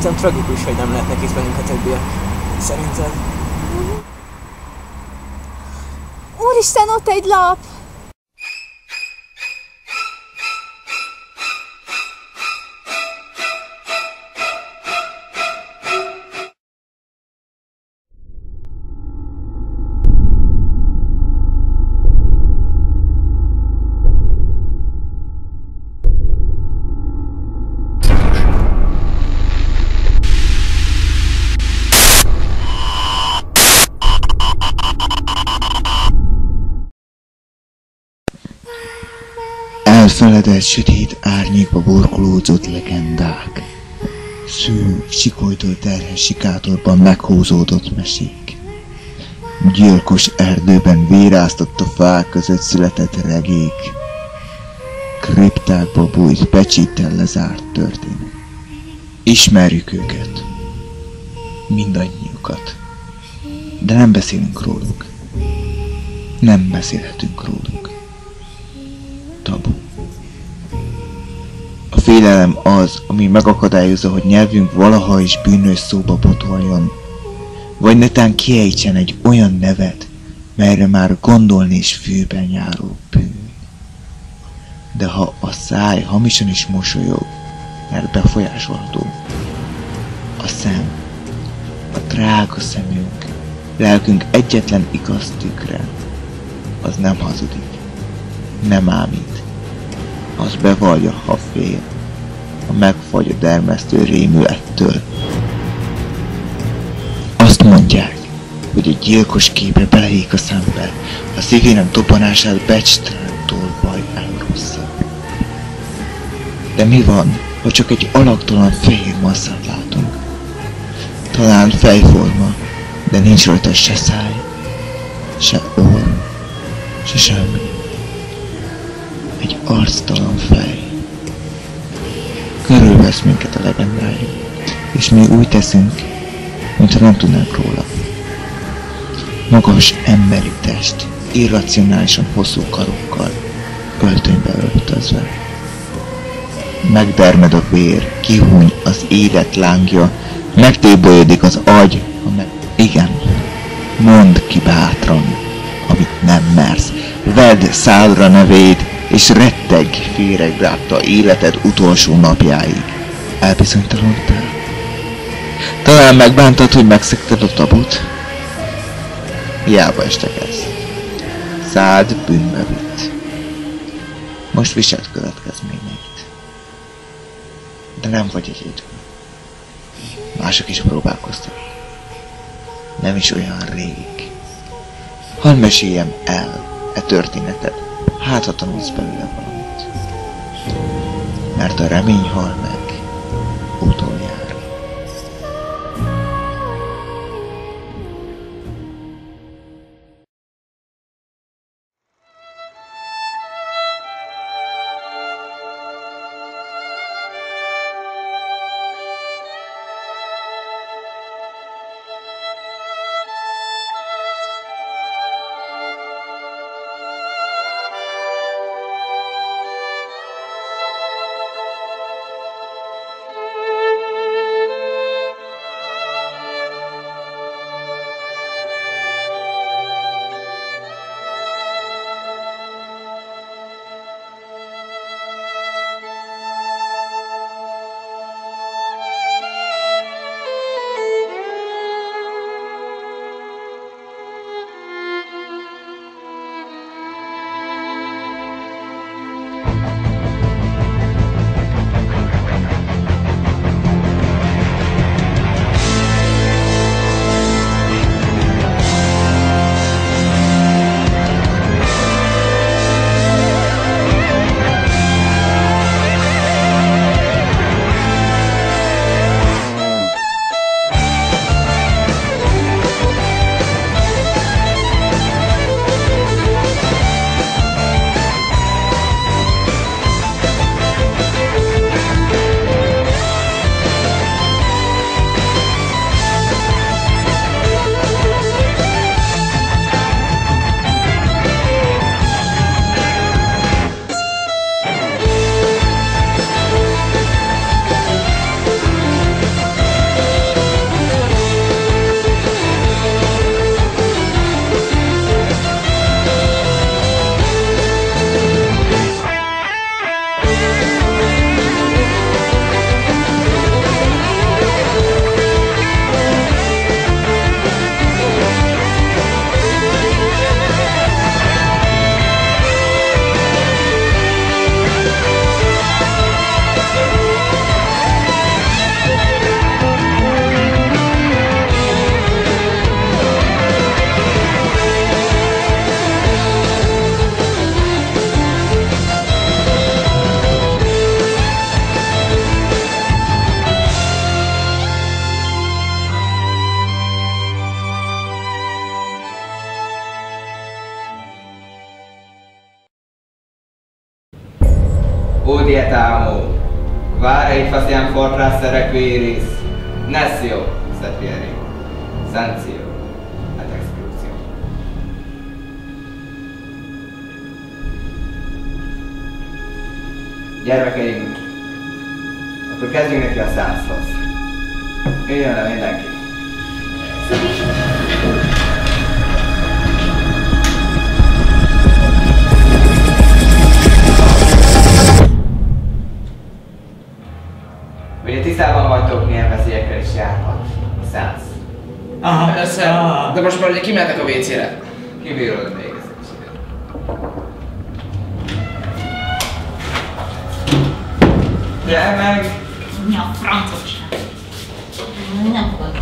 Egészen tragikus, hogy nem lehetnek itt velünk a többiek. Szerinted? Úristen, ott egy lap! Elfeledett sötét árnyékba burkolódzott legendák. Szűk, sikolytól terhes sikátorban meghúzódott mesék. Gyilkos erdőben véráztott a fák között született regék. Kriptákba bújt pecsittel lezárt történet. Ismerjük őket. Mindannyiukat. De nem beszélünk róluk. Nem beszélhetünk róluk. Tabu. A félelem az, ami megakadályozza, hogy nyelvünk valaha is bűnös szóba botoljon, vagy netán kiejtsen egy olyan nevet, melyre már gondolni is fűben járó bűn. De ha a száj hamisan is mosolyog, mert befolyásolható, a szem, a drága szemünk, lelkünk egyetlen igaz tükre, az nem hazudik, nem ámít, az bevallja, ha fél, a megfagy a dermesztő rémülettől. Azt mondják, hogy egy gyilkos képe beleék a szembe, a szívének dobbanását becstelen tolvaj elrossza. De mi van, ha csak egy alaktalan fehér masszát látunk? Talán fejforma, de nincs rajta se száj, se orr, se semmi. Egy arctalan fej. Körülvesz minket a legendája, és mi úgy teszünk, mintha nem tudnánk róla. Magas emberi test, irracionálisan hosszú karokkal, öltönybe öltözve. Megdermed a vér, kihúny az élet lángja, megtébolyodik az agy, igen, mondd ki bátran, amit nem mersz, vedd szádra nevét, és retteg féregrátta életed utolsó napjáig. Elbizonytalanodtál? Talán megbántad, hogy megszegted a tabut? Hiába estek ez. Szád bűnbe vitt. Most viselt következményeit. De nem vagy egyedül. Mások is próbálkoztak. Nem is olyan rég. Hadd meséljem el e történetet, hát ha tanulsz belőle valamit. Mert a remény hal meg utoljára. Odietamo, varei facciam fortrassa requiris, Nessio, sapieri, Sancio, ad exclusio. Gyermekeim, akkor kezdjünk neki a százhoz. Jöjjön le mindenki. Ugye tisztában vagytok, milyen veszélyekkel is járhat a szánsz. Persze, de most már ugye kimehetek a WC-re. Kibírod még ezt is. Gyere meg! Mi a francot sem? Nem fogod.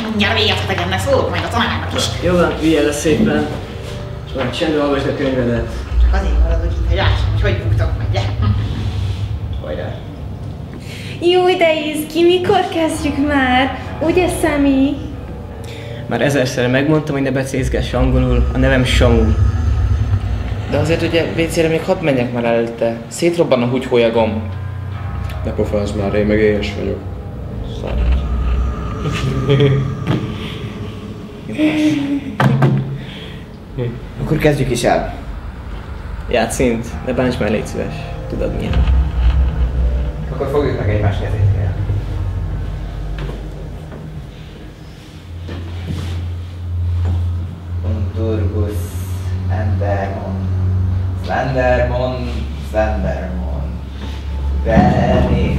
Mindjárt véget a tegemnek, szólok majd a tanárnak is. Jó van, vigyel le szépen. És már csendben hallgasd a könyvedet. Csak azért maradok itt, hogy lássam, hogy buktok meg, de. Hajrá! Jó, de izgi, mikor kezdjük már? Ugye, Szemi? Már ezerszer megmondtam, hogy ne becézgess angolul, a nevem Samu. De azért ugye WC-re még hadd menjek már előtte. Szétrobban a húgyhólyagom. Ne pofázz már, én meg éhes vagyok. Akkor kezdjük is el. Játszint, de bánts már, légy szíves. Tudod milyen. Akkor fogjuk meg egymás kezét, kell. Unturgus, Endermon, Slendermon, Slendermon, Benny.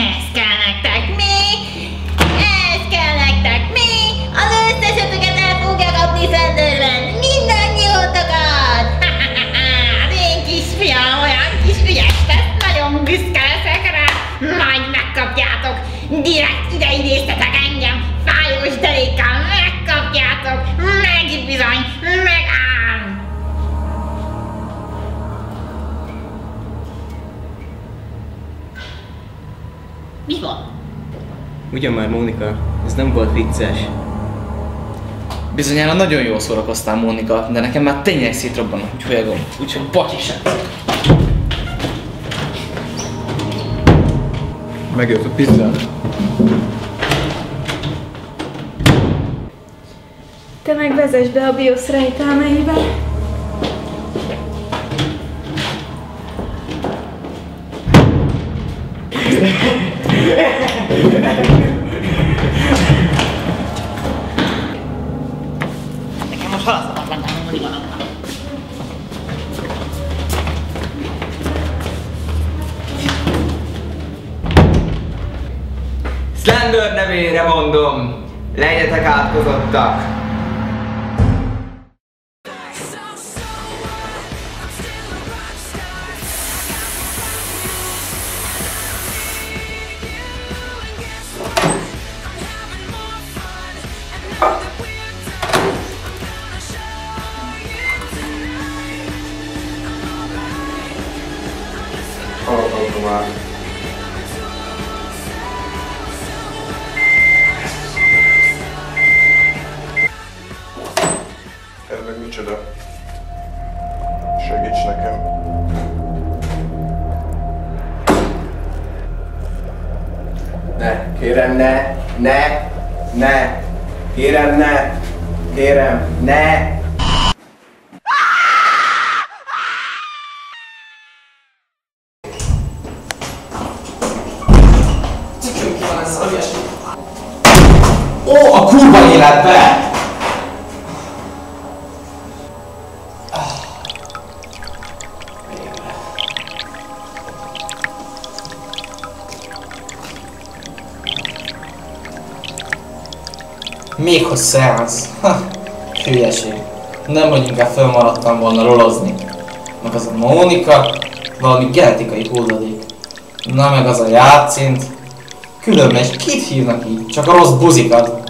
Ez kell nektek mi? Ez kell nektek mi? Az összesetüket el fogja kapni Slenderman! Mindannyiótokat! Az én kisfiam olyan kis ügyes lesz, nagyon büszke leszek rá! Majd megkapjátok! Direkt ide idéztetek engem! Fájós derékkal megkapjátok! Meg bizony! Megáll! Mi van? Ugyan már, Mónika, ez nem volt vicces. Bizonyára nagyon jól szórakoztál, Mónika, de nekem már tényleg szétrobban a húgyhólyagom. Úgyhogy patyisát. Megjött a pizzát. Te meg vezess be a BIOS rejtelmeibe. Nekem most halasztanak lenne, hogy van annak. Slender nevére mondom, legyetek átkozottak! Hallgatom már. Ez meg micsoda? Segíts nekem. Ne, kérem, ne, kérem, ne. Ó, a kurva életbe! Még hogy szeánsz. Hülyeség. Nem, hogy inkább fölmaradtam volna rolozni. Meg az a Mónika, valami genetikai hulladék. Na meg az a játszint. Különben is kit hívnak így? Csak a rossz buzikat.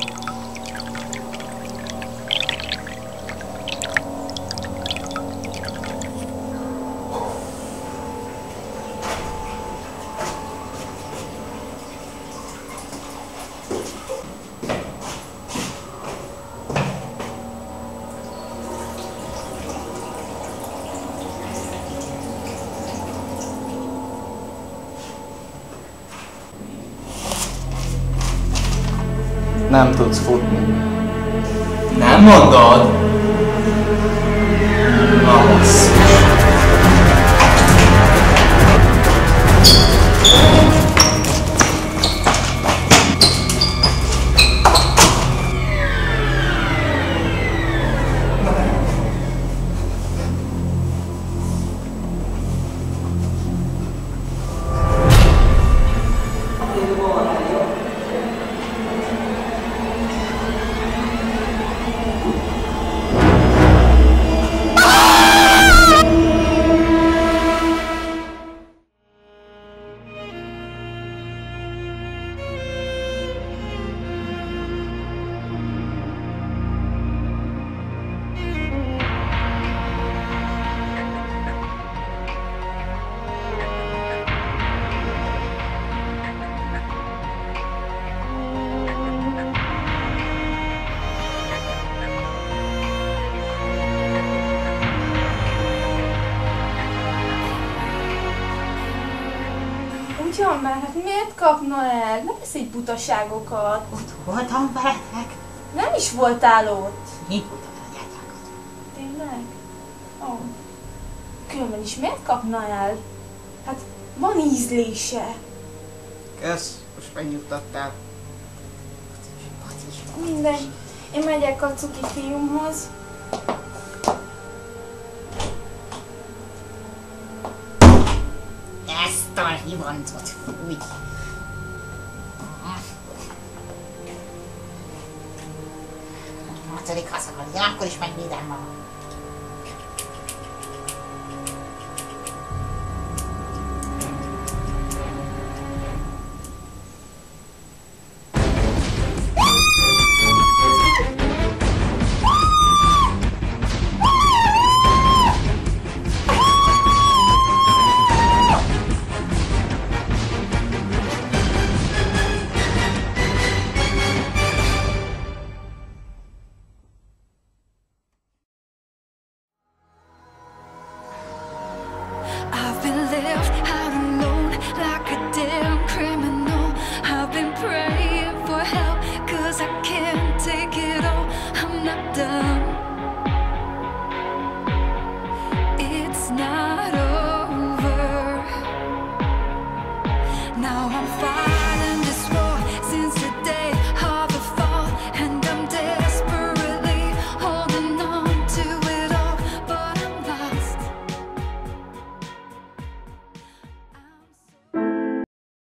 Nem tudsz futni. Nem mondod? Na basszus. Ugyan már, hát miért kapna el? Ne beszélj butaságokat. Ott voltam veletek. Nem is voltál ott. Mi voltam veletek? Tényleg? Ó. Különben is miért kapna el? Hát van ízlése. Kösz, most megnyugtattál. Mindegy. Én megyek a cuki fiúmhoz. Ezt a hivancot fúj. Második hazagadja, akkor is megvédem magam.